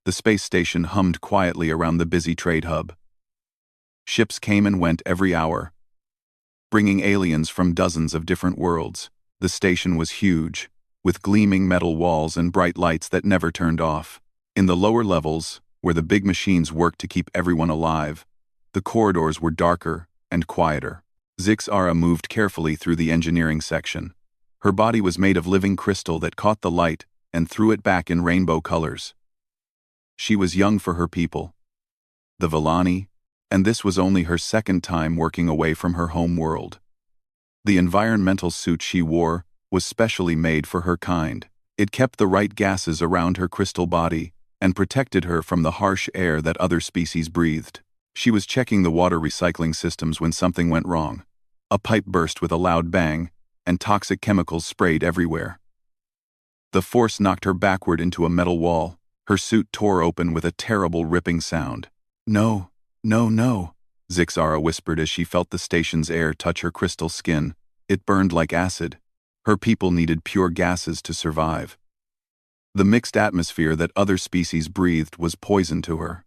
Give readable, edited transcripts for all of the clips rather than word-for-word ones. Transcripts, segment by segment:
The space station hummed quietly around the busy trade hub. Ships came and went every hour, bringing aliens from dozens of different worlds. The station was huge, with gleaming metal walls and bright lights that never turned off. In the lower levels, where the big machines worked to keep everyone alive, the corridors were darker and quieter. Zixara moved carefully through the engineering section. Her body was made of living crystal that caught the light and threw it back in rainbow colors. She was young for her people, the Villani, and this was only her second time working away from her home world. The environmental suit she wore was specially made for her kind. It kept the right gases around her crystal body and protected her from the harsh air that other species breathed. She was checking the water recycling systems when something went wrong. A pipe burst with a loud bang, and toxic chemicals sprayed everywhere. The force knocked her backward into a metal wall. Her suit tore open with a terrible ripping sound. "No, no, no," Zixara whispered as she felt the station's air touch her crystal skin. It burned like acid. Her people needed pure gases to survive. The mixed atmosphere that other species breathed was poison to her.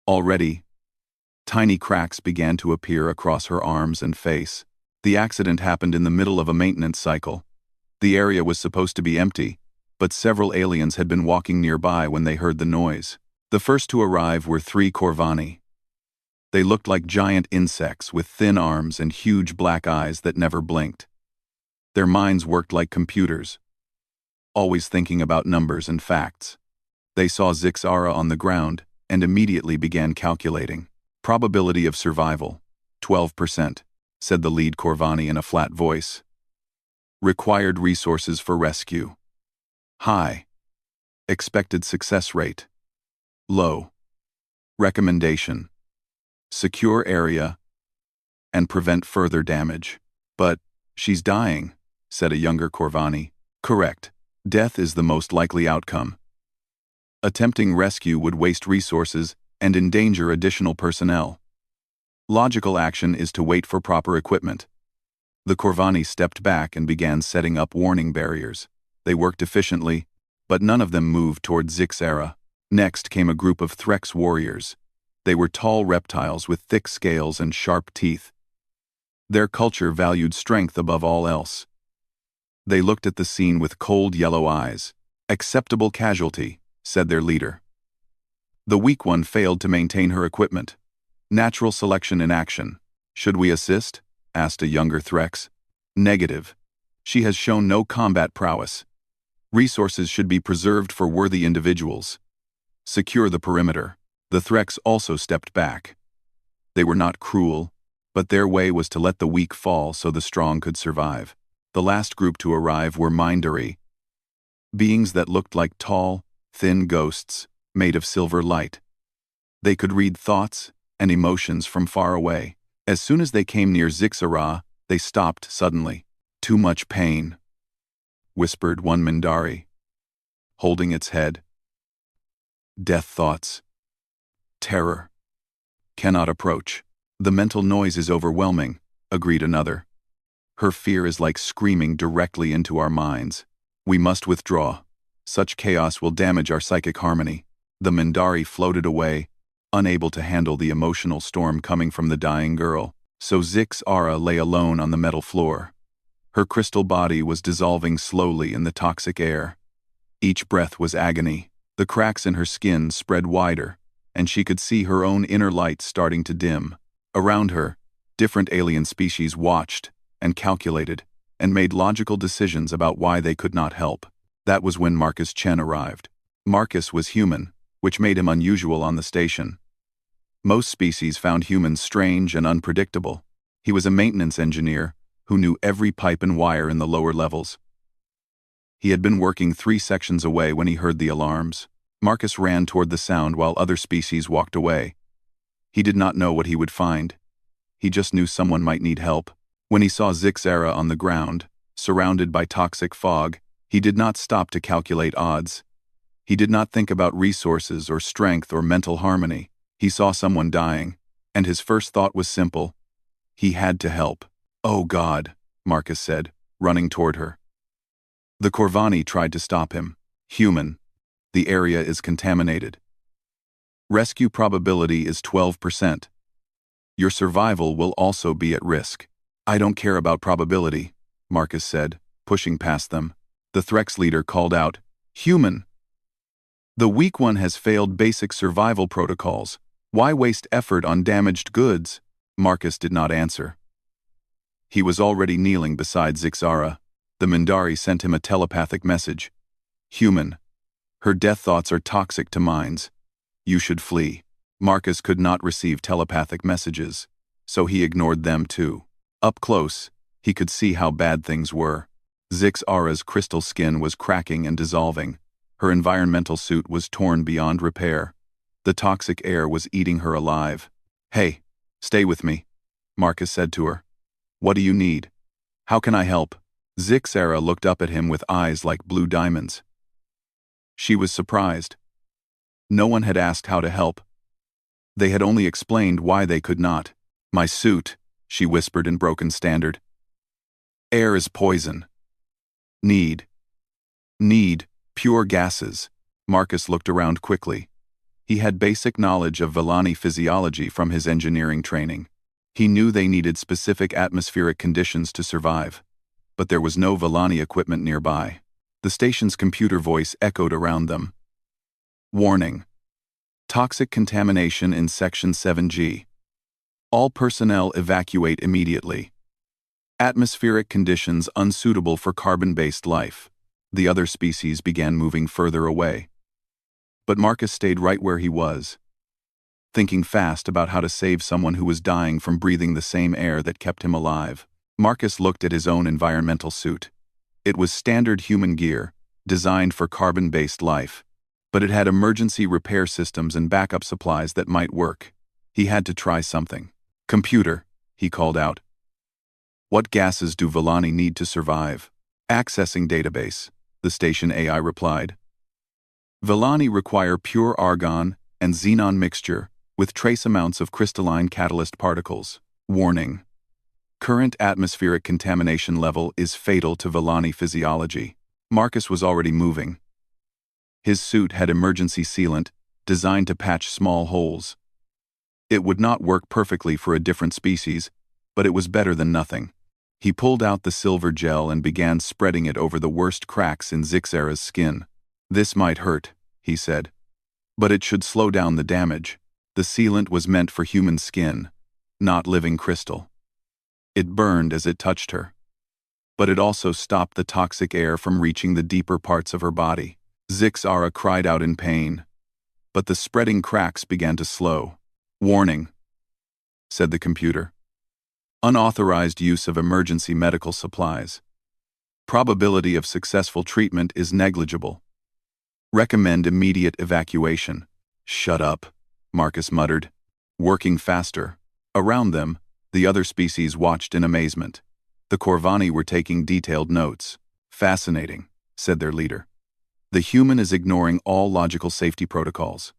Already, tiny cracks began to appear across her arms and face. The accident happened in the middle of a maintenance cycle. The area was supposed to be empty, but several aliens had been walking nearby when they heard the noise. The first to arrive were 3 Corvani. They looked like giant insects with thin arms and huge black eyes that never blinked. Their minds worked like computers, always thinking about numbers and facts. They saw Zixara on the ground and immediately began calculating. "Probability of survival, 12%, said the lead Corvani in a flat voice. "Required resources for rescue, high. Expected success rate, low. Recommendation, secure area and prevent further damage." "But she's dying," said a younger Corvani. "Correct. Death is the most likely outcome. Attempting rescue would waste resources and endanger additional personnel. Logical action is to wait for proper equipment." The Corvani stepped back and began setting up warning barriers. They worked efficiently, but none of them moved toward Zixara. Next came a group of Threx warriors. They were tall reptiles with thick scales and sharp teeth. Their culture valued strength above all else. They looked at the scene with cold yellow eyes. "Acceptable casualty," said their leader. "The weak one failed to maintain her equipment. Natural selection in action. Should we assist?" asked a younger Threx. "Negative. She has shown no combat prowess. Resources should be preserved for worthy individuals. Secure the perimeter." The Threx also stepped back. They were not cruel, but their way was to let the weak fall so the strong could survive. The last group to arrive were Mindari, beings that looked like tall, thin ghosts made of silver light. They could read thoughts and emotions from far away. As soon as they came near Zixara, they stopped suddenly. "Too much pain," whispered one Mindari, holding its head. "Death thoughts. Terror. Cannot approach." "The mental noise is overwhelming," agreed another. "Her fear is like screaming directly into our minds. We must withdraw. Such chaos will damage our psychic harmony." The Mindari floated away, unable to handle the emotional storm coming from the dying girl. So Zixara lay alone on the metal floor. Her crystal body was dissolving slowly in the toxic air. Each breath was agony. The cracks in her skin spread wider, and she could see her own inner light starting to dim. Around her, different alien species watched and calculated and made logical decisions about why they could not help. That was when Marcus Chen arrived. Marcus was human, which made him unusual on the station. Most species found humans strange and unpredictable. He was a maintenance engineer who knew every pipe and wire in the lower levels. He had been working 3 sections away when he heard the alarms. Marcus ran toward the sound while other species walked away. He did not know what he would find. He just knew someone might need help. When he saw Zixara on the ground, surrounded by toxic fog, he did not stop to calculate odds. He did not think about resources or strength or mental harmony. He saw someone dying, and his first thought was simple. He had to help. "Oh God," Marcus said, running toward her. The Corvani tried to stop him. "Human, the area is contaminated. Rescue probability is 12%. Your survival will also be at risk. I don't care about probability, Marcus said, pushing past them. The Threx leader called out, "Human! The weak one has failed basic survival protocols. Why waste effort on damaged goods?" Marcus did not answer. He was already kneeling beside Zixara. The Mindari sent him a telepathic message. "Human. Her death thoughts are toxic to minds. You should flee." Marcus could not receive telepathic messages, so he ignored them too. Up close, he could see how bad things were. Zixara's crystal skin was cracking and dissolving. Her environmental suit was torn beyond repair. The toxic air was eating her alive. "Hey, stay with me," Marcus said to her. "What do you need? How can I help?" Zixara looked up at him with eyes like blue diamonds. She was surprised. No one had asked how to help. They had only explained why they could not. "My suit," she whispered in broken standard. "Air is poison. Need pure gases." Marcus looked around quickly. He had basic knowledge of Villani physiology from his engineering training. He knew they needed specific atmospheric conditions to survive, but there was no Villani equipment nearby. The station's computer voice echoed around them. "Warning. Toxic contamination in Section 7G. All personnel evacuate immediately. Atmospheric conditions unsuitable for carbon-based life." The other species began moving further away. But Marcus stayed right where he was, thinking fast about how to save someone who was dying from breathing the same air that kept him alive. Marcus looked at his own environmental suit. It was standard human gear, designed for carbon-based life, but it had emergency repair systems and backup supplies that might work. He had to try something. "Computer," he called out. "What gases do Villani need to survive?" "Accessing database," the station AI replied. "Villani require pure argon and xenon mixture with trace amounts of crystalline catalyst particles. Warning. Current atmospheric contamination level is fatal to Villani physiology." Marcus was already moving. His suit had emergency sealant, designed to patch small holes. It would not work perfectly for a different species, but it was better than nothing. He pulled out the silver gel and began spreading it over the worst cracks in Zixara's skin. "This might hurt," he said, "but it should slow down the damage." The sealant was meant for human skin, not living crystal. It burned as it touched her, but it also stopped the toxic air from reaching the deeper parts of her body. Zixara cried out in pain, but the spreading cracks began to slow. "Warning," said the computer. "Unauthorized use of emergency medical supplies. Probability of successful treatment is negligible. Recommend immediate evacuation." "Shut up," Marcus muttered, working faster. Around them, the other species watched in amazement. The Corvani were taking detailed notes. "Fascinating," said their leader. "The human is ignoring all logical safety protocols.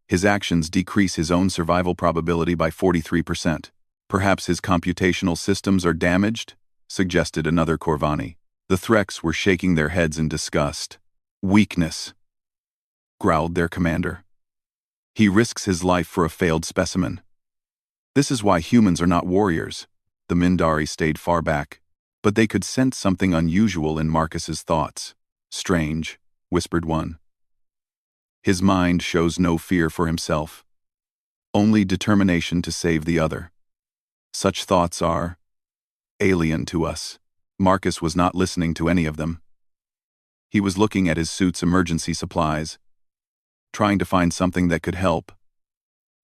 His actions decrease his own survival probability by 43%. Perhaps his computational systems are damaged," suggested another Corvani. The Threx were shaking their heads in disgust. "Weakness," growled their commander. "He risks his life for a failed specimen. This is why humans are not warriors." The Mindari stayed far back, but they could sense something unusual in Marcus's thoughts. "Strange," whispered one. "His mind shows no fear for himself, only determination to save the other. Such thoughts are alien to us." Marcus was not listening to any of them. He was looking at his suit's emergency supplies, trying to find something that could help.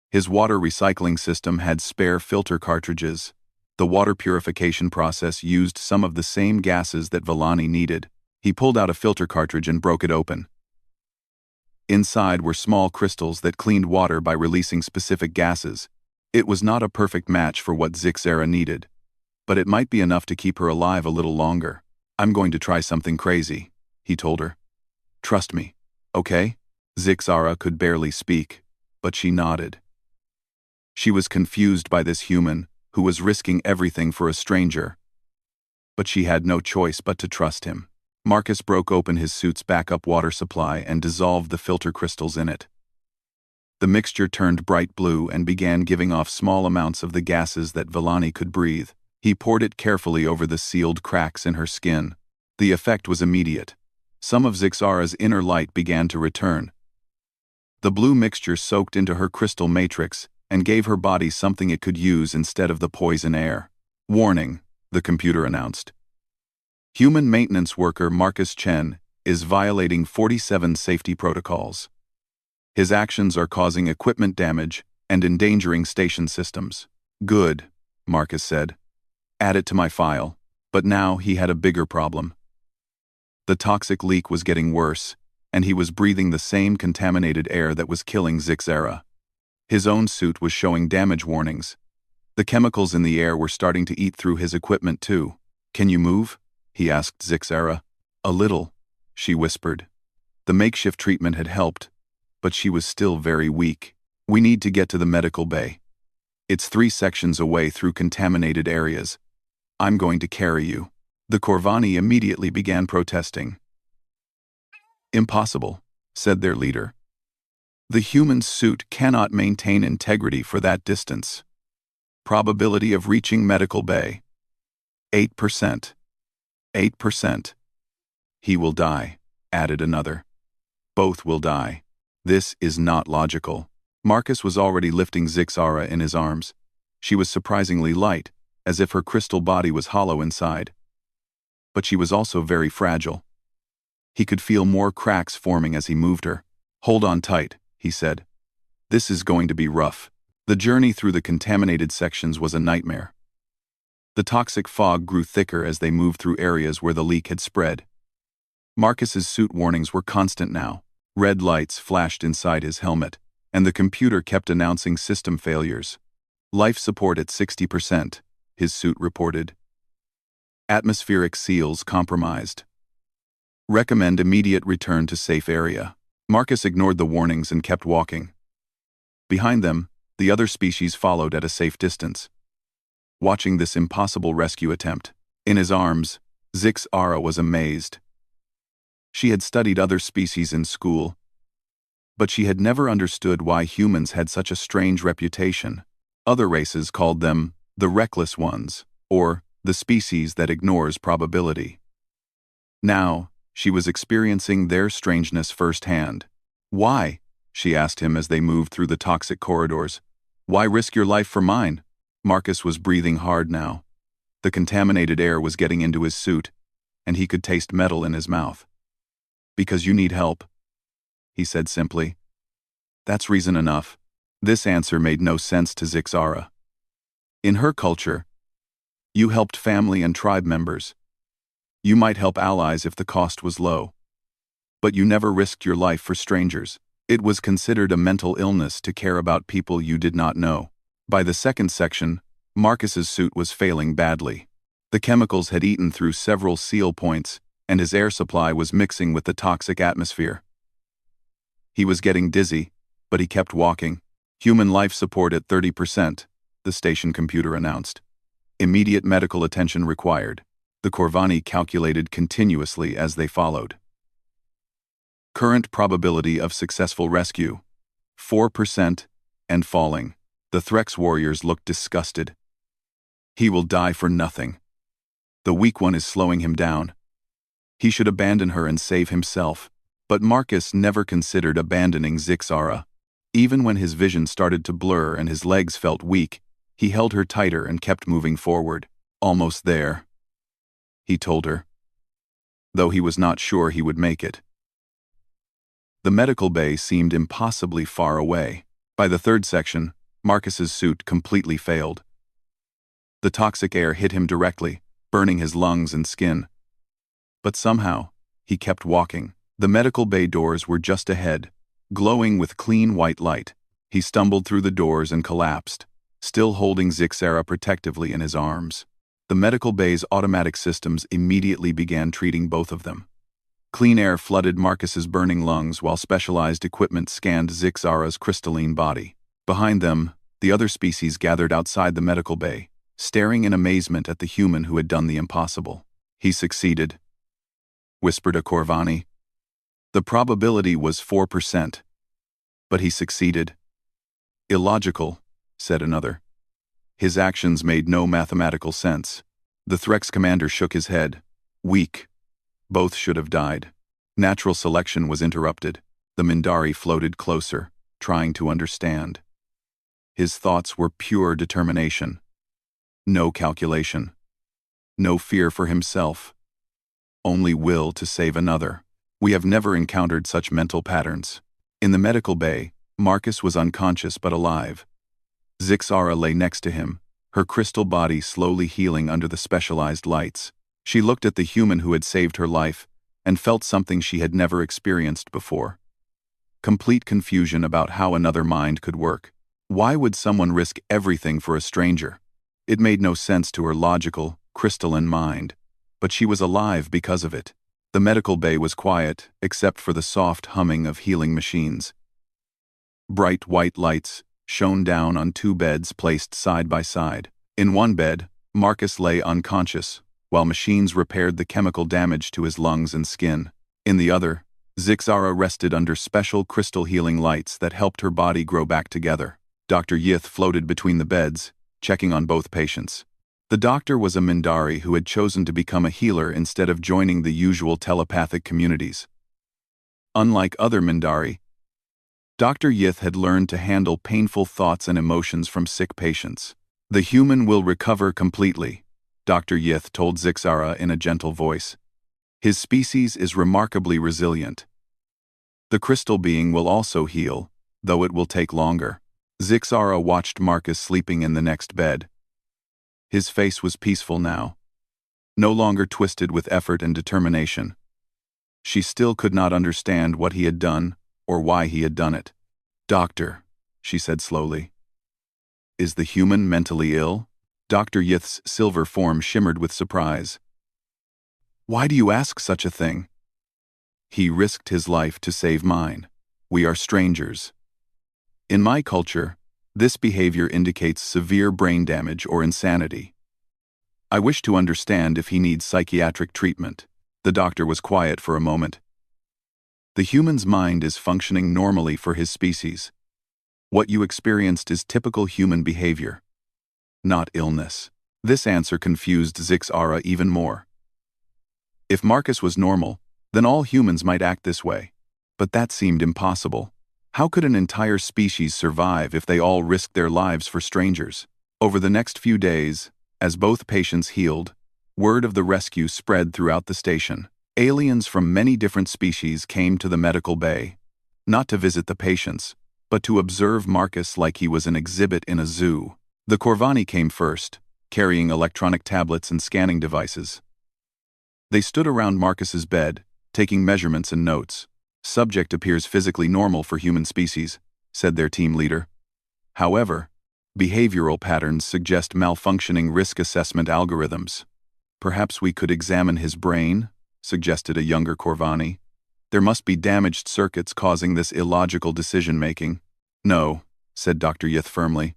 His water recycling system had spare filter cartridges. The water purification process used some of the same gases that Villani needed. He pulled out a filter cartridge and broke it open. Inside were small crystals that cleaned water by releasing specific gases. It was not a perfect match for what Zixara needed, but it might be enough to keep her alive a little longer. "I'm going to try something crazy," he told her. "Trust me, okay?" Zixara could barely speak, but she nodded. She was confused by this human, who was risking everything for a stranger, but she had no choice but to trust him. Marcus broke open his suit's backup water supply and dissolved the filter crystals in it. The mixture turned bright blue and began giving off small amounts of the gases that Villani could breathe. He poured it carefully over the sealed cracks in her skin. The effect was immediate. Some of Zixara's inner light began to return. The blue mixture soaked into her crystal matrix and gave her body something it could use instead of the poison air. "Warning," the computer announced. "Human maintenance worker Marcus Chen is violating 47 safety protocols. His actions are causing equipment damage and endangering station systems." "Good," Marcus said. "Add it to my file." But now he had a bigger problem. The toxic leak was getting worse, and he was breathing the same contaminated air that was killing Zixara. His own suit was showing damage warnings. The chemicals in the air were starting to eat through his equipment too. "Can you move?" he asked Zixara. "A little," she whispered. The makeshift treatment had helped, but she was still very weak. "We need to get to the medical bay. It's 3 sections away through contaminated areas. I'm going to carry you." The Corvani immediately began protesting. "Impossible," said their leader. "The human suit cannot maintain integrity for that distance. Probability of reaching medical bay: 8%. 8%. "He will die," added another. "Both will die. This is not logical." Marcus was already lifting Zixara in his arms. She was surprisingly light, as if her crystal body was hollow inside. But she was also very fragile. He could feel more cracks forming as he moved her. "Hold on tight," he said. "This is going to be rough." The journey through the contaminated sections was a nightmare. The toxic fog grew thicker as they moved through areas where the leak had spread. Marcus's suit warnings were constant now. Red lights flashed inside his helmet, and the computer kept announcing system failures. "Life support at 60%, his suit reported. "Atmospheric seals compromised. Recommend immediate return to safe area." Marcus ignored the warnings and kept walking. Behind them, the other species followed at a safe distance, watching this impossible rescue attempt. In his arms, Zixara was amazed. She had studied other species in school, but she had never understood why humans had such a strange reputation. Other races called them the reckless ones, or the species that ignores probability. Now, she was experiencing their strangeness firsthand. "Why?" she asked him as they moved through the toxic corridors. "Why risk your life for mine?" Marcus was breathing hard now. The contaminated air was getting into his suit, and he could taste metal in his mouth. "Because you need help," he said simply. "That's reason enough." This answer made no sense to Zixara. In her culture, you helped family and tribe members. You might help allies if the cost was low. But you never risked your life for strangers. It was considered a mental illness to care about people you did not know. By the second section, Marcus's suit was failing badly. The chemicals had eaten through several seal points, and his air supply was mixing with the toxic atmosphere. He was getting dizzy, but he kept walking. "Human life support at 30%, the station computer announced. "Immediate medical attention required." The Corvani calculated continuously as they followed. "Current probability of successful rescue: 4% and falling." The Threx warriors looked disgusted. "He will die for nothing. The weak one is slowing him down. He should abandon her and save himself." But Marcus never considered abandoning Zixara. Even when his vision started to blur and his legs felt weak, he held her tighter and kept moving forward. "Almost there," he told her, though he was not sure he would make it. The medical bay seemed impossibly far away. By the third section, Marcus's suit completely failed. The toxic air hit him directly, burning his lungs and skin. But somehow, he kept walking. The medical bay doors were just ahead, glowing with clean white light. He stumbled through the doors and collapsed, still holding Zixara protectively in his arms. The medical bay's automatic systems immediately began treating both of them. Clean air flooded Marcus's burning lungs while specialized equipment scanned Zixara's crystalline body. Behind them, the other species gathered outside the medical bay, staring in amazement at the human who had done the impossible. "He succeeded," whispered a Corvani. "The probability was 4%. But he succeeded." Illogical, said another. His actions made no mathematical sense. The Threx commander shook his head. Weak. Both should have died. Natural selection was interrupted. The Mindari floated closer, trying to understand. His thoughts were pure determination. No calculation. No fear for himself. Only will to save another. We have never encountered such mental patterns. In the medical bay, Marcus was unconscious but alive. Zixara lay next to him, her crystal body slowly healing under the specialized lights. She looked at the human who had saved her life and felt something she had never experienced before. Complete confusion about how another mind could work. Why would someone risk everything for a stranger? It made no sense to her logical, crystalline mind, but she was alive because of it. The medical bay was quiet, except for the soft humming of healing machines. Bright white lights shone down on two beds placed side by side. In one bed, Marcus lay unconscious, while machines repaired the chemical damage to his lungs and skin. In the other, Zixara rested under special crystal healing lights that helped her body grow back together. Dr. Yith floated between the beds, checking on both patients. The doctor was a Mindari who had chosen to become a healer instead of joining the usual telepathic communities. Unlike other Mindari, Dr. Yith had learned to handle painful thoughts and emotions from sick patients. The human will recover completely, Dr. Yith told Zixara in a gentle voice. His species is remarkably resilient. The crystal being will also heal, though it will take longer. Zixara watched Marcus sleeping in the next bed. His face was peaceful now, no longer twisted with effort and determination. She still could not understand what he had done or why he had done it. Doctor, she said slowly. Is the human mentally ill? Dr. Yith's silver form shimmered with surprise. Why do you ask such a thing? He risked his life to save mine. We are strangers. In my culture, this behavior indicates severe brain damage or insanity. I wish to understand if he needs psychiatric treatment. The doctor was quiet for a moment. The human's mind is functioning normally for his species. What you experienced is typical human behavior, not illness. This answer confused Zixara even more. If Marcus was normal, then all humans might act this way. But that seemed impossible. How could an entire species survive if they all risked their lives for strangers? Over the next few days, as both patients healed, word of the rescue spread throughout the station. Aliens from many different species came to the medical bay, not to visit the patients, but to observe Marcus like he was an exhibit in a zoo. The Corvani came first, carrying electronic tablets and scanning devices. They stood around Marcus's bed, taking measurements and notes. Subject appears physically normal for human species, said their team leader. However, behavioral patterns suggest malfunctioning risk assessment algorithms. Perhaps we could examine his brain, suggested a younger Corvani. There must be damaged circuits causing this illogical decision-making. No, said Dr. Yith firmly.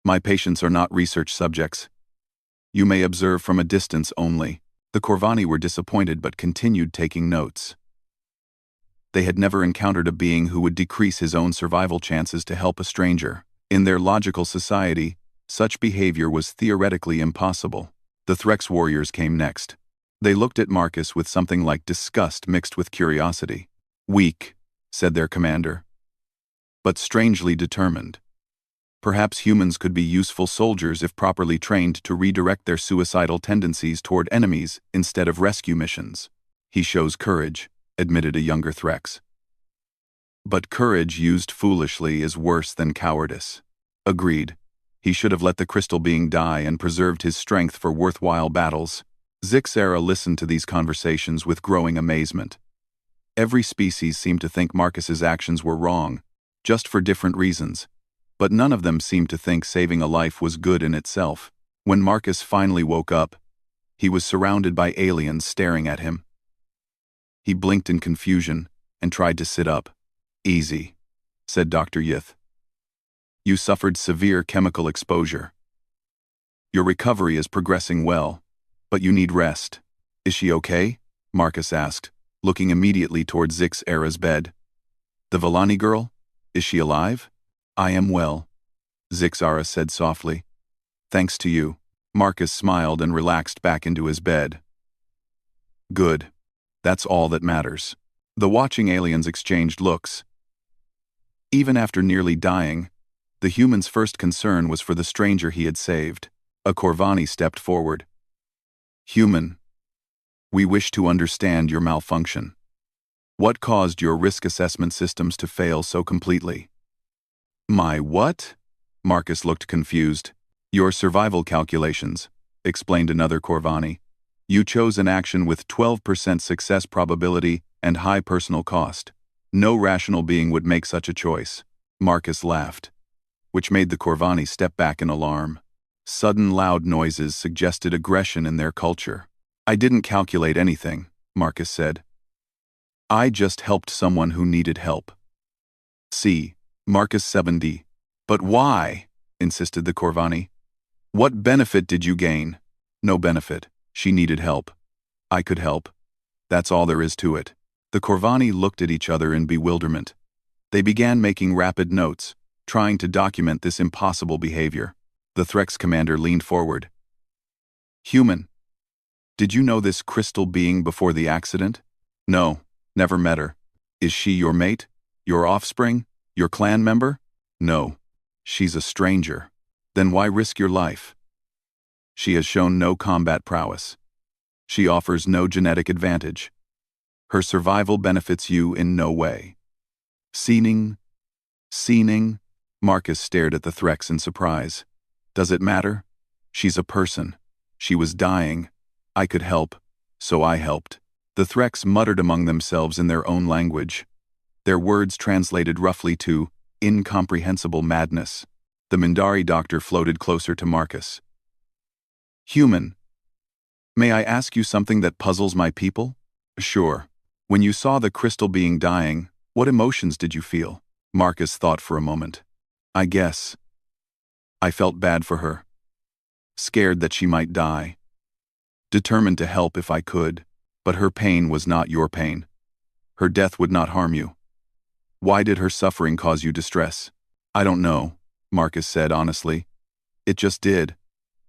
My patients are not research subjects. You may observe from a distance only. The Corvani were disappointed but continued taking notes. They had never encountered a being who would decrease his own survival chances to help a stranger. In their logical society, such behavior was theoretically impossible. The Threx warriors came next. They looked at Marcus with something like disgust mixed with curiosity. Weak, said their commander, but strangely determined. Perhaps humans could be useful soldiers if properly trained to redirect their suicidal tendencies toward enemies instead of rescue missions. He shows courage, admitted a younger Threx. But courage used foolishly is worse than cowardice. Agreed. He should have let the crystal being die and preserved his strength for worthwhile battles. Zixara listened to these conversations with growing amazement. Every species seemed to think Marcus's actions were wrong, just for different reasons, but none of them seemed to think saving a life was good in itself. When Marcus finally woke up, he was surrounded by aliens staring at him. He blinked in confusion and tried to sit up. Easy, said Dr. Yith. You suffered severe chemical exposure. Your recovery is progressing well, but you need rest. Is she okay? Marcus asked, looking immediately toward Zixara's bed. The Villani girl? Is she alive? I am well, Zixara said softly. Thanks to you. Marcus smiled and relaxed back into his bed. Good. That's all that matters. The watching aliens exchanged looks. Even after nearly dying, the human's first concern was for the stranger he had saved. A Corvani stepped forward. Human, we wish to understand your malfunction. What caused your risk assessment systems to fail so completely? My what? Marcus looked confused. Your survival calculations, explained another Corvani. You chose an action with 12% success probability and high personal cost. No rational being would make such a choice. Marcus laughed, which made the Corvani step back in alarm. Sudden loud noises suggested aggression in their culture. I didn't calculate anything, Marcus said. I just helped someone who needed help. See, Marcus 70. But why? Insisted the Corvani. What benefit did you gain? No benefit. She needed help. I could help. That's all there is to it. The Corvani looked at each other in bewilderment. They began making rapid notes, trying to document this impossible behavior. The Threx commander leaned forward. Human, did you know this crystal being before the accident? No, never met her. Is she your mate? Your offspring? Your clan member? No. She's a stranger. Then why risk your life? She has shown no combat prowess. She offers no genetic advantage. Her survival benefits you in no way. Seaning? Marcus stared at the Threx in surprise. Does it matter? She's a person. She was dying. I could help, so I helped. The Threx muttered among themselves in their own language. Their words translated roughly to incomprehensible madness. The Mindari doctor floated closer to Marcus. Human, may I ask you something that puzzles my people? Sure. When you saw the crystal being dying, what emotions did you feel? Marcus thought for a moment. I guess I felt bad for her. Scared that she might die. Determined to help if I could, but her pain was not your pain. Her death would not harm you. Why did her suffering cause you distress? I don't know, Marcus said honestly. It just did.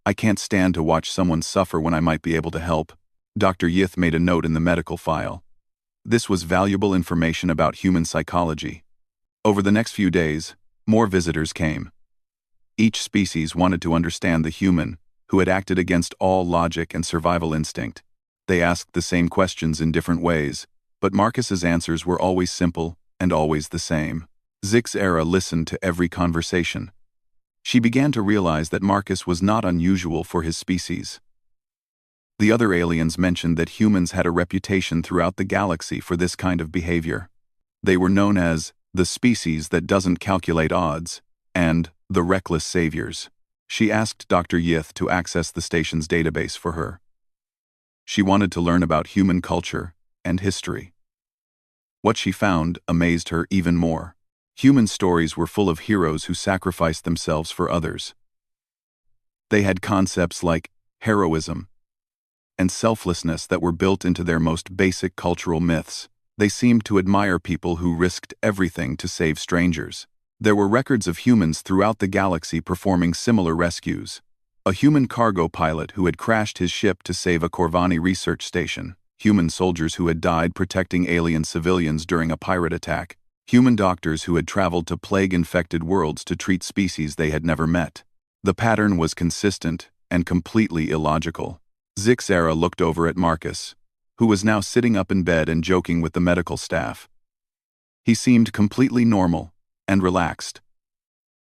I can't stand to watch someone suffer when I might be able to help. Dr. Yith made a note in the medical file. This was valuable information about human psychology. Over the next few days, more visitors came. Each species wanted to understand the human, who had acted against all logic and survival instinct. They asked the same questions in different ways, but Marcus's answers were always simple and always the same. Zixara listened to every conversation. She began to realize that Marcus was not unusual for his species. The other aliens mentioned that humans had a reputation throughout the galaxy for this kind of behavior. They were known as the species that doesn't calculate odds and the reckless saviors. She asked Dr. Yith to access the station's database for her. She wanted to learn about human culture and history. What she found amazed her even more. Human stories were full of heroes who sacrificed themselves for others. They had concepts like heroism and selflessness that were built into their most basic cultural myths. They seemed to admire people who risked everything to save strangers. There were records of humans throughout the galaxy performing similar rescues. A human cargo pilot who had crashed his ship to save a Corvani research station. Human soldiers who had died protecting alien civilians during a pirate attack. Human doctors who had traveled to plague-infected worlds to treat species they had never met. The pattern was consistent and completely illogical. Zixara looked over at Marcus, who was now sitting up in bed and joking with the medical staff. He seemed completely normal and relaxed.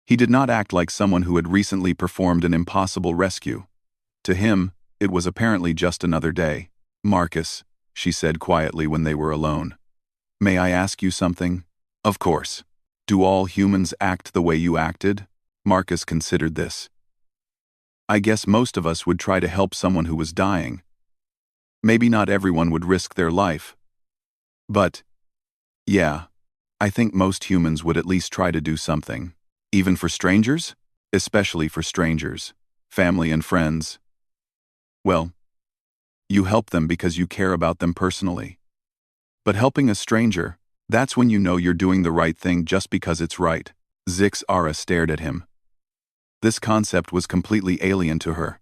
He did not act like someone who had recently performed an impossible rescue. To him, it was apparently just another day. Marcus, she said quietly when they were alone. May I ask you something? Of course. Do all humans act the way you acted? Marcus considered this. I guess most of us would try to help someone who was dying. Maybe not everyone would risk their life. But, yeah, I think most humans would at least try to do something. Even for strangers? Especially for strangers, family and friends. Well, you help them because you care about them personally. But helping a stranger, that's when you know you're doing the right thing just because it's right. Zix-Ara stared at him. This concept was completely alien to her.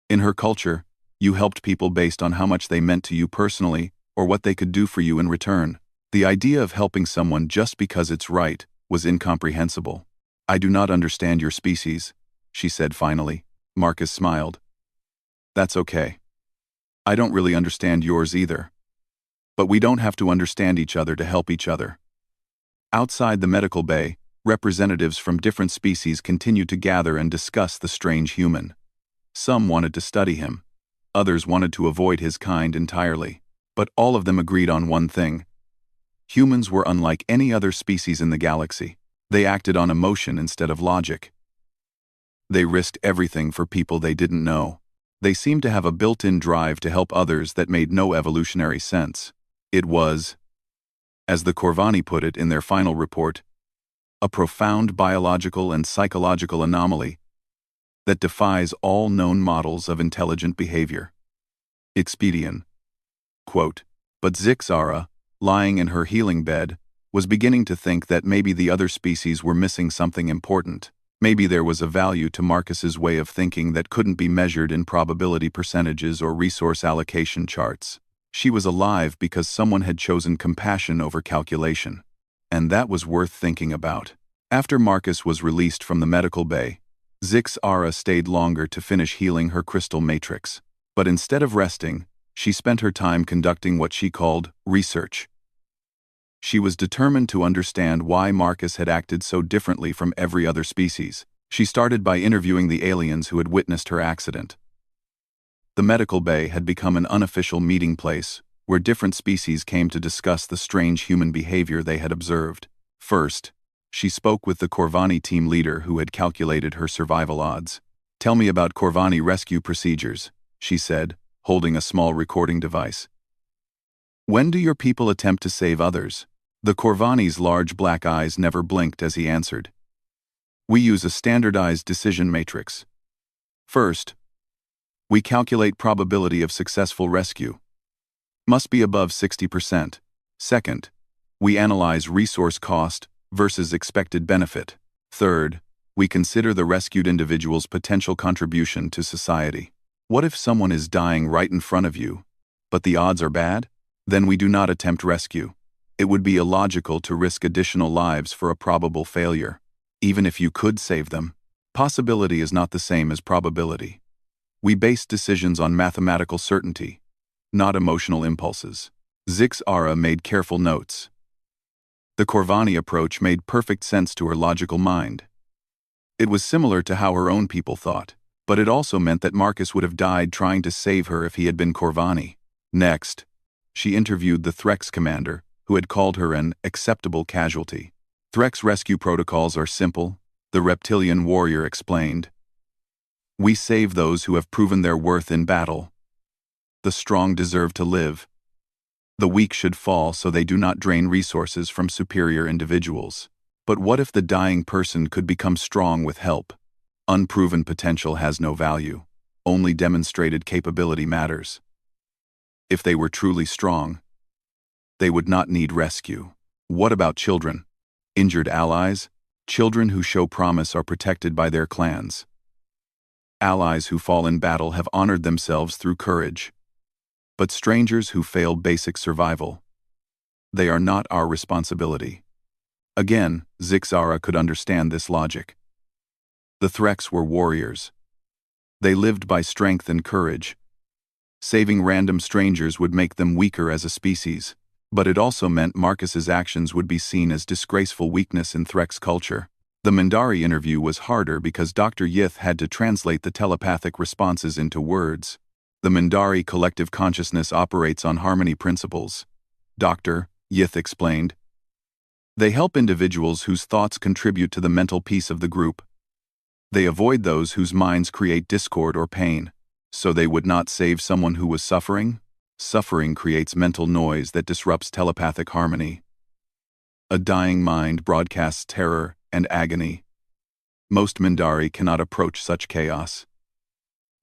In her culture, you helped people based on how much they meant to you personally or what they could do for you in return. The idea of helping someone just because it's right was incomprehensible. "I do not understand your species," she said finally. Marcus smiled. "That's okay. I don't really understand yours either. But we don't have to understand each other to help each other." Outside the medical bay, representatives from different species continued to gather and discuss the strange human. Some wanted to study him. Others wanted to avoid his kind entirely. But all of them agreed on one thing. Humans were unlike any other species in the galaxy. They acted on emotion instead of logic. They risked everything for people they didn't know. They seemed to have a built-in drive to help others that made no evolutionary sense. It was, as the Corvani put it in their final report, a profound biological and psychological anomaly that defies all known models of intelligent behavior. Expedian. Quote, but Zix-Ara, lying in her healing bed, was beginning to think that maybe the other species were missing something important. Maybe there was a value to Marcus's way of thinking that couldn't be measured in probability percentages or resource allocation charts. She was alive because someone had chosen compassion over calculation. And that was worth thinking about. After Marcus was released from the medical bay, Zix-Ara stayed longer to finish healing her crystal matrix. But instead of resting, she spent her time conducting what she called research. She was determined to understand why Marcus had acted so differently from every other species. She started by interviewing the aliens who had witnessed her accident. The medical bay had become an unofficial meeting place where different species came to discuss the strange human behavior they had observed. First, she spoke with the Corvani team leader who had calculated her survival odds. "Tell me about Corvani rescue procedures," she said, holding a small recording device. "When do your people attempt to save others?" The Corvani's large black eyes never blinked as he answered. "We use a standardized decision matrix. First, we calculate probability of successful rescue. Must be above 60%. Second, we analyze resource cost versus expected benefit. Third, we consider the rescued individual's potential contribution to society. What if someone is dying right in front of you, but the odds are bad? Then we do not attempt rescue. It would be illogical to risk additional lives for a probable failure. Even if you could save them, possibility is not the same as probability. We base decisions on mathematical certainty, not emotional impulses." Zix-Ara made careful notes. The Corvani approach made perfect sense to her logical mind. It was similar to how her own people thought, but it also meant that Marcus would have died trying to save her if he had been Corvani. Next, she interviewed the Threx commander, who had called her an acceptable casualty. "Threx rescue protocols are simple," the reptilian warrior explained. "We save those who have proven their worth in battle. The strong deserve to live. The weak should fall so they do not drain resources from superior individuals. But what if the dying person could become strong with help? Unproven potential has no value. Only demonstrated capability matters. If they were truly strong, they would not need rescue." What about children? Injured allies? Children who show promise are protected by their clans. Allies who fall in battle have honored themselves through courage. But strangers who fail basic survival, they are not our responsibility. Again, Zix-Ara could understand this logic. The Threx were warriors. They lived by strength and courage. Saving random strangers would make them weaker as a species, but it also meant Marcus's actions would be seen as disgraceful weakness in Threx culture. The Mindari interview was harder because Dr. Yith had to translate the telepathic responses into words. The Mindari collective consciousness operates on harmony principles, Dr. Yith explained. They help individuals whose thoughts contribute to the mental peace of the group. They avoid those whose minds create discord or pain. So they would not save someone who was suffering? Suffering creates mental noise that disrupts telepathic harmony. A dying mind broadcasts terror and agony. Most Mindari cannot approach such chaos.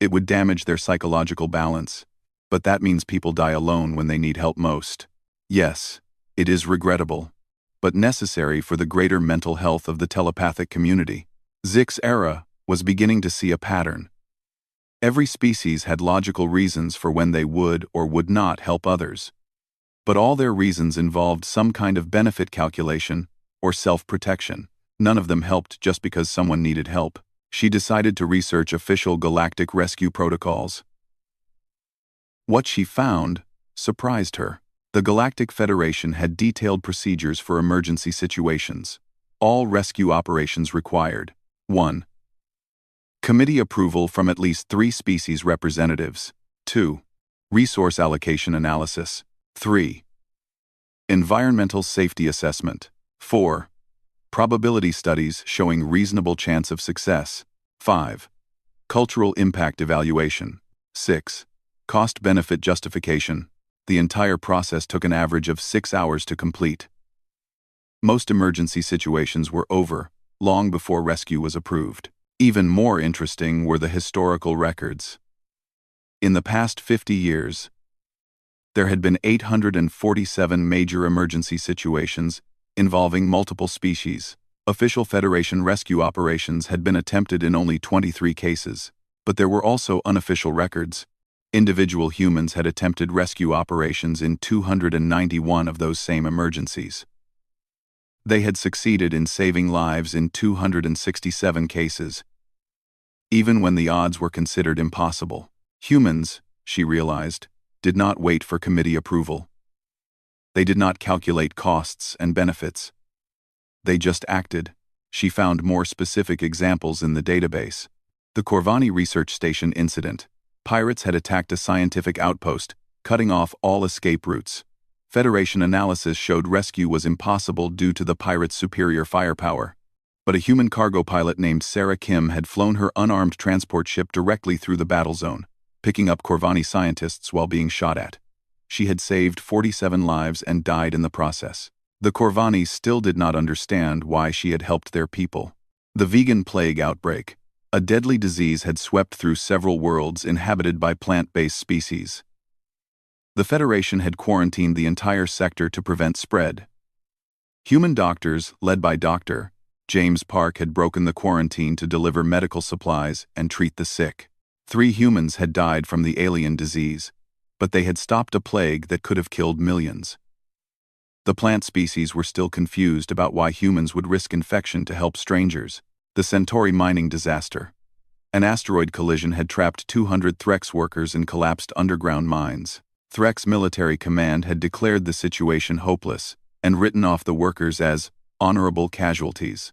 It would damage their psychological balance, but that means people die alone when they need help most. Yes, it is regrettable, but necessary for the greater mental health of the telepathic community. Zix's era was beginning to see a pattern. Every species had logical reasons for when they would or would not help others. But all their reasons involved some kind of benefit calculation or self-protection. None of them helped just because someone needed help. She decided to research official galactic rescue protocols. What she found surprised her. The Galactic Federation had detailed procedures for emergency situations. All rescue operations required 1. Committee approval from at least 3 species representatives. 2. Resource allocation analysis. 3. Environmental safety assessment. 4. Probability studies showing reasonable chance of success. 5. Cultural impact evaluation. 6. Cost-benefit justification. The entire process took an average of 6 hours to complete. Most emergency situations were over long before rescue was approved. Even more interesting were the historical records. In the past 50 years, there had been 847 major emergency situations involving multiple species. Official Federation rescue operations had been attempted in only 23 cases, but there were also unofficial records. Individual humans had attempted rescue operations in 291 of those same emergencies. They had succeeded in saving lives in 267 cases, even when the odds were considered impossible. Humans, she realized, did not wait for committee approval. They did not calculate costs and benefits. They just acted. She found more specific examples in the database. The Corvani Research Station incident. Pirates had attacked a scientific outpost, cutting off all escape routes. Federation analysis showed rescue was impossible due to the pirates' superior firepower. But a human cargo pilot named Sarah Kim had flown her unarmed transport ship directly through the battle zone, picking up Corvani scientists while being shot at. She had saved 47 lives and died in the process. The Corvani still did not understand why she had helped their people. The vegan plague outbreak. A deadly disease had swept through several worlds inhabited by plant-based species. The Federation had quarantined the entire sector to prevent spread. Human doctors, led by Dr. James Park, had broken the quarantine to deliver medical supplies and treat the sick. 3 humans had died from the alien disease, but they had stopped a plague that could have killed millions. The plant species were still confused about why humans would risk infection to help strangers. The Centauri mining disaster. An asteroid collision had trapped 200 Threx workers in collapsed underground mines. Threx Military Command had declared the situation hopeless and written off the workers as honorable casualties.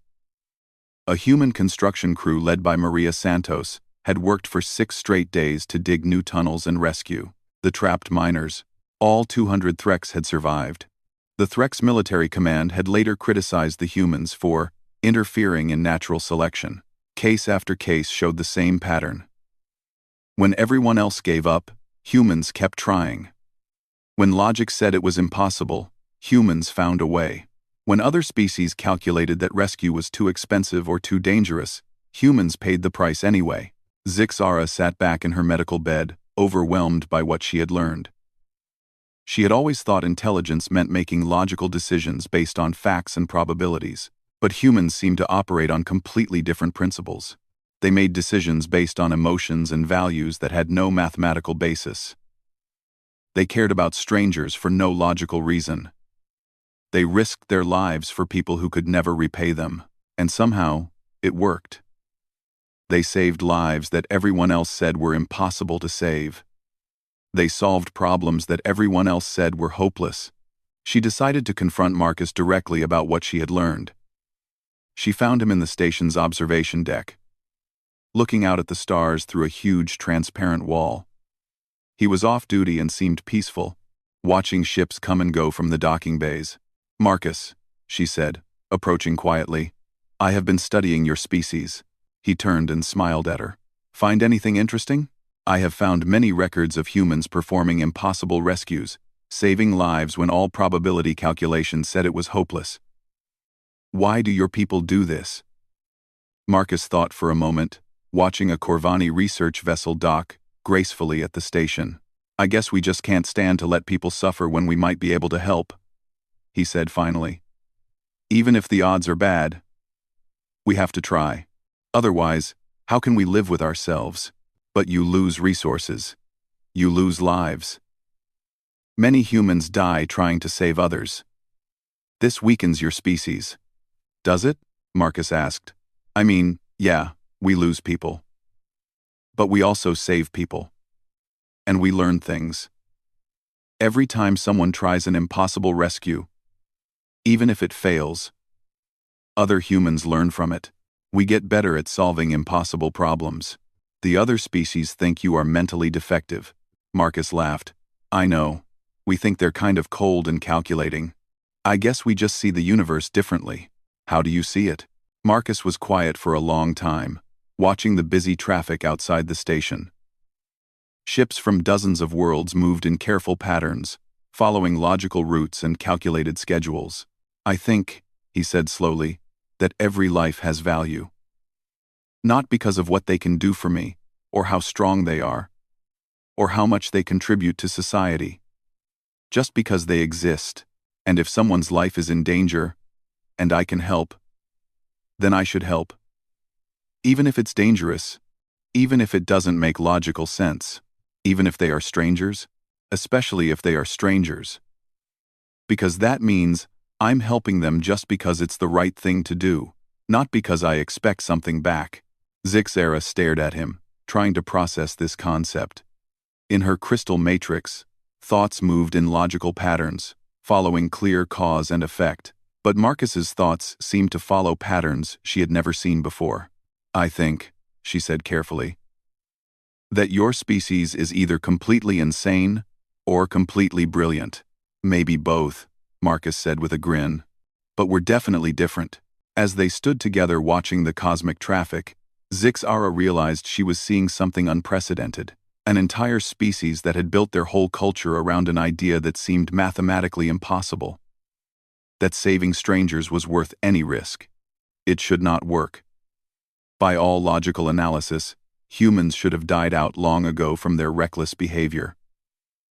A human construction crew led by Maria Santos had worked for 6 straight days to dig new tunnels and rescue the trapped miners. All 200 Threx had survived. The Threx Military Command had later criticized the humans for interfering in natural selection. Case after case showed the same pattern. When everyone else gave up, humans kept trying. When logic said it was impossible, humans found a way. When other species calculated that rescue was too expensive or too dangerous, humans paid the price anyway. Zixara sat back in her medical bed, overwhelmed by what she had learned. She had always thought intelligence meant making logical decisions based on facts and probabilities. But humans seemed to operate on completely different principles. They made decisions based on emotions and values that had no mathematical basis. They cared about strangers for no logical reason. They risked their lives for people who could never repay them, and somehow, it worked. They saved lives that everyone else said were impossible to save. They solved problems that everyone else said were hopeless. She decided to confront Marcus directly about what she had learned. She found him in the station's observation deck, looking out at the stars through a huge transparent wall. He was off duty and seemed peaceful, watching ships come and go from the docking bays. "Marcus," she said, approaching quietly, "I have been studying your species." He turned and smiled at her. "Find anything interesting?" "I have found many records of humans performing impossible rescues, saving lives when all probability calculations said it was hopeless. Why do your people do this?" Marcus thought for a moment, watching a Corvani research vessel dock gracefully at the station. "I guess we just can't stand to let people suffer when we might be able to help," he said finally. Even if the odds are bad, we have to try. Otherwise, how can we live with ourselves? But you lose resources. You lose lives. Many humans die trying to save others. This weakens your species. Does it? Marcus asked. I mean, yeah, we lose people. But we also save people. And we learn things. Every time someone tries an impossible rescue, even if it fails, other humans learn from it. We get better at solving impossible problems. The other species think you are mentally defective. Marcus laughed. I know. We think they're kind of cold and calculating. I guess we just see the universe differently. How do you see it? Marcus was quiet for a long time, watching the busy traffic outside the station. Ships from dozens of worlds moved in careful patterns, following logical routes and calculated schedules. I think, he said slowly, that every life has value. Not because of what they can do for me, or how strong they are, or how much they contribute to society. Just because they exist, and if someone's life is in danger, and I can help, then I should help. Even if it's dangerous, even if it doesn't make logical sense, even if they are strangers, especially if they are strangers. Because that means I'm helping them just because it's the right thing to do, not because I expect something back. Zixara stared at him, trying to process this concept. In her crystal matrix, thoughts moved in logical patterns, following clear cause and effect. But Marcus's thoughts seemed to follow patterns she had never seen before. I think, she said carefully, that your species is either completely insane or completely brilliant. Maybe both, Marcus said with a grin. But we're definitely different. As they stood together watching the cosmic traffic, Zixara realized she was seeing something unprecedented. An entire species that had built their whole culture around an idea that seemed mathematically impossible. That saving strangers was worth any risk. It should not work. By all logical analysis, humans should have died out long ago from their reckless behavior.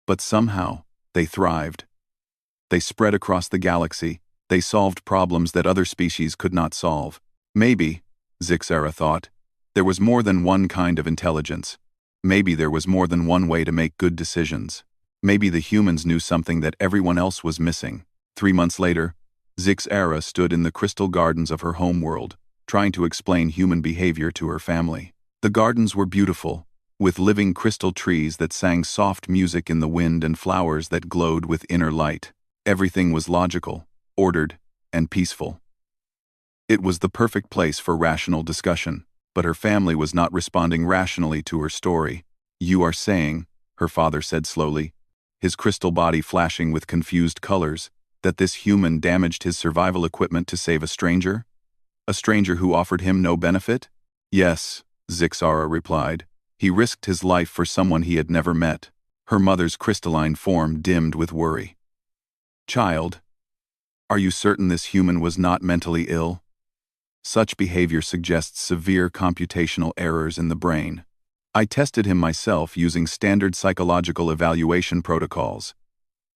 But somehow, they thrived. They spread across the galaxy. They solved problems that other species could not solve. Maybe, Zixara thought, there was more than one kind of intelligence. Maybe there was more than one way to make good decisions. Maybe the humans knew something that everyone else was missing. 3 months later, Zixara stood in the crystal gardens of her homeworld, trying to explain human behavior to her family. The gardens were beautiful, with living crystal trees that sang soft music in the wind and flowers that glowed with inner light. Everything was logical, ordered, and peaceful. It was the perfect place for rational discussion, but her family was not responding rationally to her story. You are saying, her father said slowly, his crystal body flashing with confused colors, that this human damaged his survival equipment to save a stranger? A stranger who offered him no benefit? Yes, Zixara replied. He risked his life for someone he had never met. Her mother's crystalline form dimmed with worry. Child, are you certain this human was not mentally ill? Such behavior suggests severe computational errors in the brain. I tested him myself using standard psychological evaluation protocols.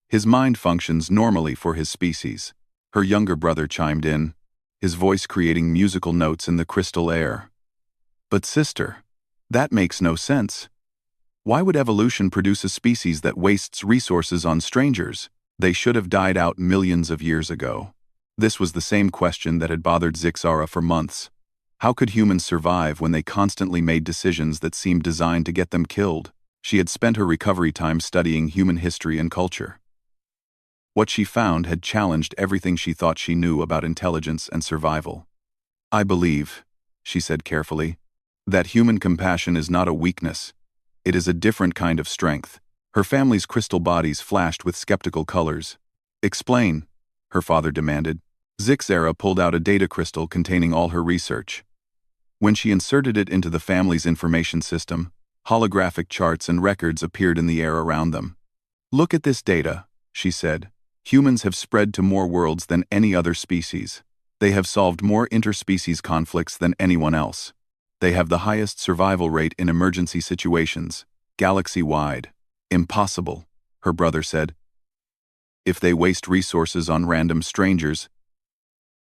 His mind functions normally for his species. Her younger brother chimed in, his voice creating musical notes in the crystal air. But sister, that makes no sense. Why would evolution produce a species that wastes resources on strangers? They should have died out millions of years ago. This was the same question that had bothered Zixara for months. How could humans survive when they constantly made decisions that seemed designed to get them killed? She had spent her recovery time studying human history and culture. What she found had challenged everything she thought she knew about intelligence and survival. I believe, she said carefully, that human compassion is not a weakness. It is a different kind of strength. Her family's crystal bodies flashed with skeptical colors. Explain, her father demanded. Zixara pulled out a data crystal containing all her research. When she inserted it into the family's information system, holographic charts and records appeared in the air around them. Look at this data, she said. Humans have spread to more worlds than any other species. They have solved more interspecies conflicts than anyone else. They have the highest survival rate in emergency situations, galaxy-wide. Impossible, her brother said. If they waste resources on random strangers,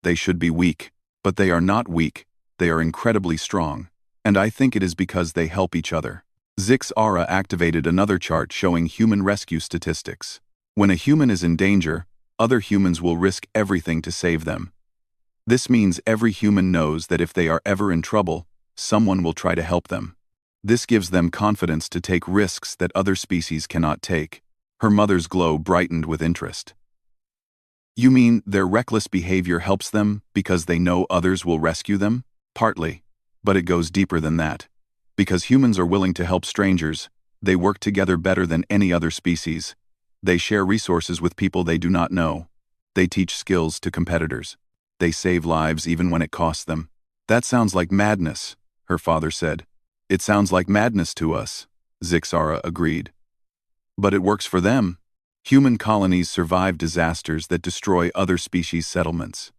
they should be weak, but they are not weak, they are incredibly strong. And I think it is because they help each other. Zix-Ara activated another chart showing human rescue statistics. When a human is in danger, other humans will risk everything to save them. This means every human knows that if they are ever in trouble, someone will try to help them. This gives them confidence to take risks that other species cannot take. Her mother's glow brightened with interest. You mean their reckless behavior helps them because they know others will rescue them? Partly, but it goes deeper than that. Because humans are willing to help strangers, they work together better than any other species. They share resources with people they do not know. They teach skills to competitors. They save lives even when it costs them. That sounds like madness, her father said. It sounds like madness to us, Zix-Ara agreed. But it works for them. Human colonies survive disasters that destroy other species' settlements.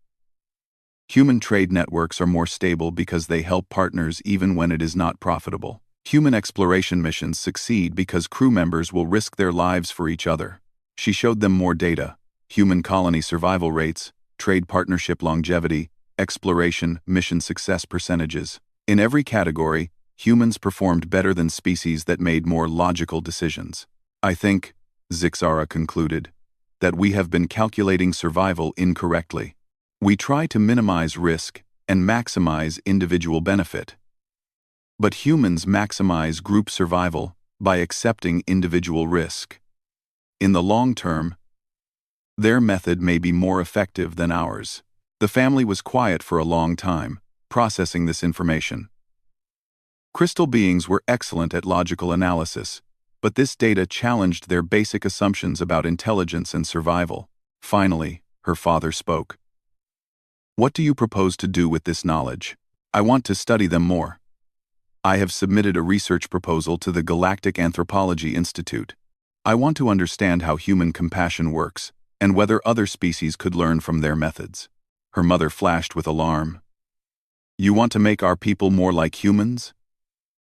Human trade networks are more stable because they help partners even when it is not profitable. Human exploration missions succeed because crew members will risk their lives for each other. She showed them more data: human colony survival rates, trade partnership longevity, exploration mission success percentages. In every category, humans performed better than species that made more logical decisions. I think, Zix-Ara concluded, that we have been calculating survival incorrectly. We try to minimize risk and maximize individual benefit. But humans maximize group survival by accepting individual risk. In the long term, their method may be more effective than ours. The family was quiet for a long time, processing this information. Crystal beings were excellent at logical analysis, but this data challenged their basic assumptions about intelligence and survival. Finally, her father spoke. What do you propose to do with this knowledge? I want to study them more. I have submitted a research proposal to the Galactic Anthropology Institute. I want to understand how human compassion works, and whether other species could learn from their methods. Her mother flashed with alarm. You want to make our people more like humans?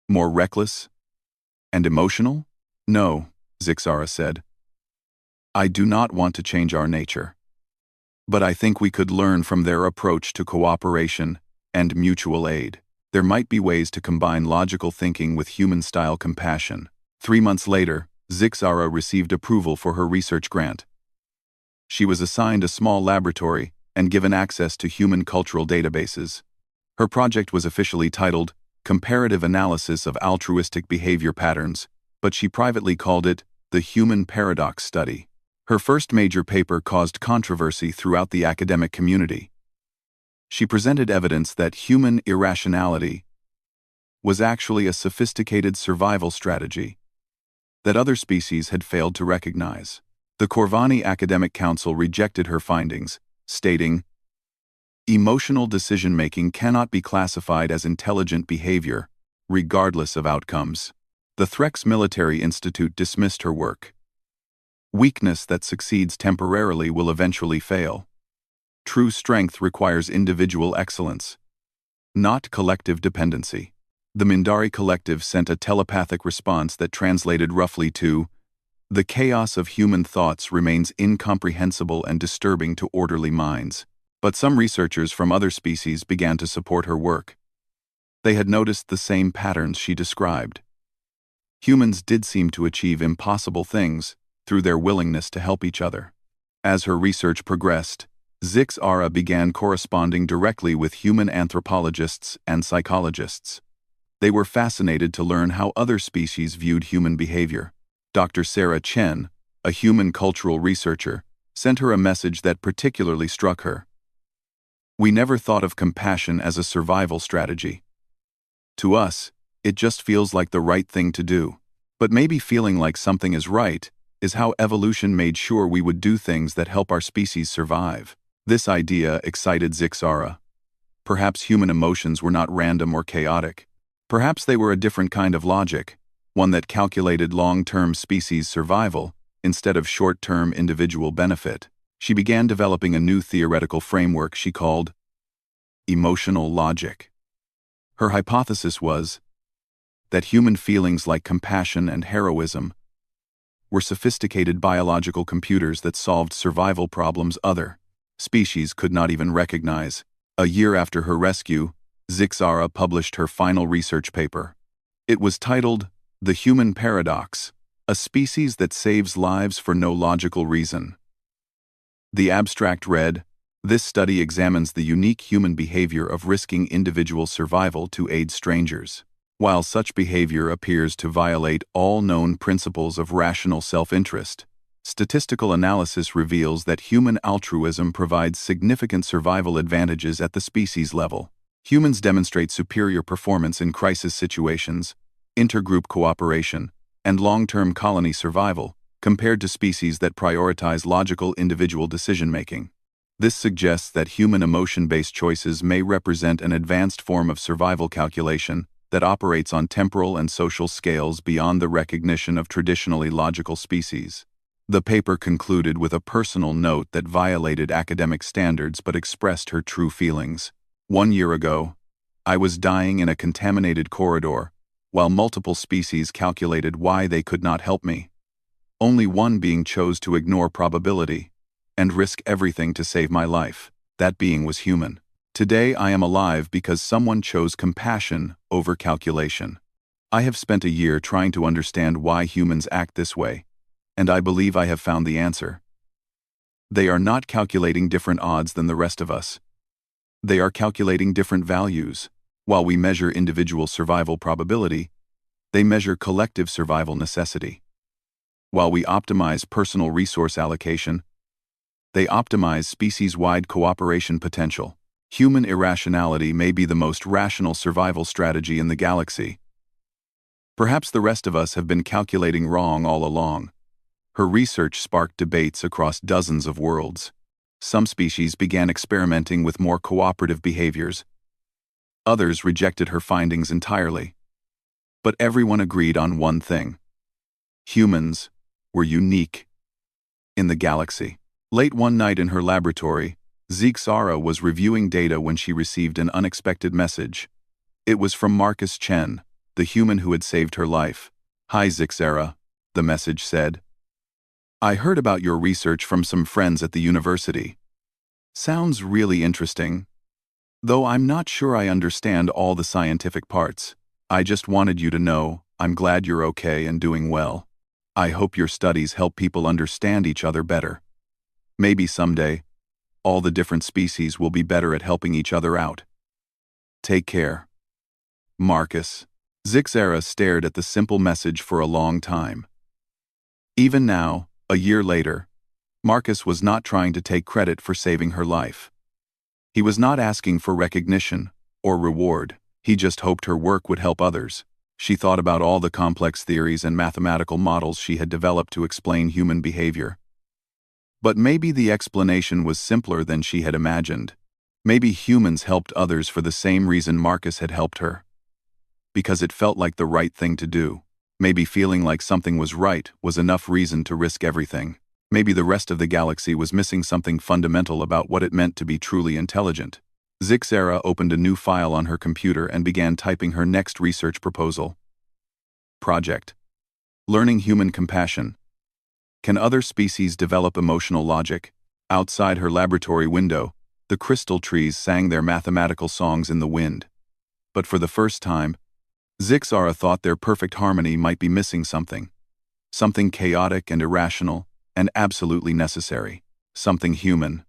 More reckless? And emotional? No, Zix-Ara said. I do not want to change our nature. But I think we could learn from their approach to cooperation and mutual aid. There might be ways to combine logical thinking with human-style compassion. 3 months later, Zix-Ara received approval for her research grant. She was assigned a small laboratory and given access to human cultural databases. Her project was officially titled Comparative Analysis of Altruistic Behavior Patterns, but she privately called it the Human Paradox Study. Her first major paper caused controversy throughout the academic community. She presented evidence that human irrationality was actually a sophisticated survival strategy that other species had failed to recognize. The Corvani Academic Council rejected her findings, stating, "Emotional decision-making cannot be classified as intelligent behavior, regardless of outcomes." The Threx Military Institute dismissed her work. Weakness that succeeds temporarily will eventually fail. True strength requires individual excellence, not collective dependency. The Mindari Collective sent a telepathic response that translated roughly to, "The chaos of human thoughts remains incomprehensible and disturbing to orderly minds." But some researchers from other species began to support her work. They had noticed the same patterns she described. Humans did seem to achieve impossible things through their willingness to help each other. As her research progressed, Zix-Ara began corresponding directly with human anthropologists and psychologists. They were fascinated to learn how other species viewed human behavior. Dr. Sarah Chen, a human cultural researcher, sent her a message that particularly struck her. We never thought of compassion as a survival strategy. To us, it just feels like the right thing to do. But maybe feeling like something is right is how evolution made sure we would do things that help our species survive. This idea excited Zix-Ara. Perhaps human emotions were not random or chaotic. Perhaps they were a different kind of logic, one that calculated long-term species survival instead of short-term individual benefit. She began developing a new theoretical framework she called emotional logic. Her hypothesis was that human feelings like compassion and heroism were sophisticated biological computers that solved survival problems other species could not even recognize. A year after her rescue, Zixara published her final research paper. It was titled, "The Human Paradox: A Species That Saves Lives for No Logical Reason." The abstract read, "This study examines the unique human behavior of risking individual survival to aid strangers. While such behavior appears to violate all known principles of rational self-interest, statistical analysis reveals that human altruism provides significant survival advantages at the species level. Humans demonstrate superior performance in crisis situations, intergroup cooperation, and long-term colony survival, compared to species that prioritize logical individual decision-making. This suggests that human emotion-based choices may represent an advanced form of survival calculation that operates on temporal and social scales beyond the recognition of traditionally logical species." The paper concluded with a personal note that violated academic standards but expressed her true feelings. "1 year ago, I was dying in a contaminated corridor, while multiple species calculated why they could not help me. Only one being chose to ignore probability and risk everything to save my life. That being was human. Today I am alive because someone chose compassion over calculation. I have spent a year trying to understand why humans act this way, and I believe I have found the answer. They are not calculating different odds than the rest of us. They are calculating different values. While we measure individual survival probability, they measure collective survival necessity. While we optimize personal resource allocation, they optimize species-wide cooperation potential. Human irrationality may be the most rational survival strategy in the galaxy. Perhaps the rest of us have been calculating wrong all along." Her research sparked debates across dozens of worlds. Some species began experimenting with more cooperative behaviors. Others rejected her findings entirely. But everyone agreed on one thing: humans were unique in the galaxy. Late one night in her laboratory, Zixara was reviewing data when she received an unexpected message. It was from Marcus Chen, the human who had saved her life. "Hi Zixara," the message said. "I heard about your research from some friends at the university. Sounds really interesting. Though I'm not sure I understand all the scientific parts. I just wanted you to know I'm glad you're okay and doing well. I hope your studies help people understand each other better. Maybe someday, all the different species will be better at helping each other out. Take care. Marcus." Zixara stared at the simple message for a long time. Even now, a year later, Marcus was not trying to take credit for saving her life. He was not asking for recognition or reward. He just hoped her work would help others. She thought about all the complex theories and mathematical models she had developed to explain human behavior. But maybe the explanation was simpler than she had imagined. Maybe humans helped others for the same reason Marcus had helped her. Because it felt like the right thing to do. Maybe feeling like something was right was enough reason to risk everything. Maybe the rest of the galaxy was missing something fundamental about what it meant to be truly intelligent. Zixara opened a new file on her computer and began typing her next research proposal. Project: Learning Human Compassion. Can other species develop emotional logic? Outside her laboratory window, the crystal trees sang their mathematical songs in the wind. But for the first time, Zixara thought their perfect harmony might be missing something. Something chaotic and irrational, and absolutely necessary. Something human.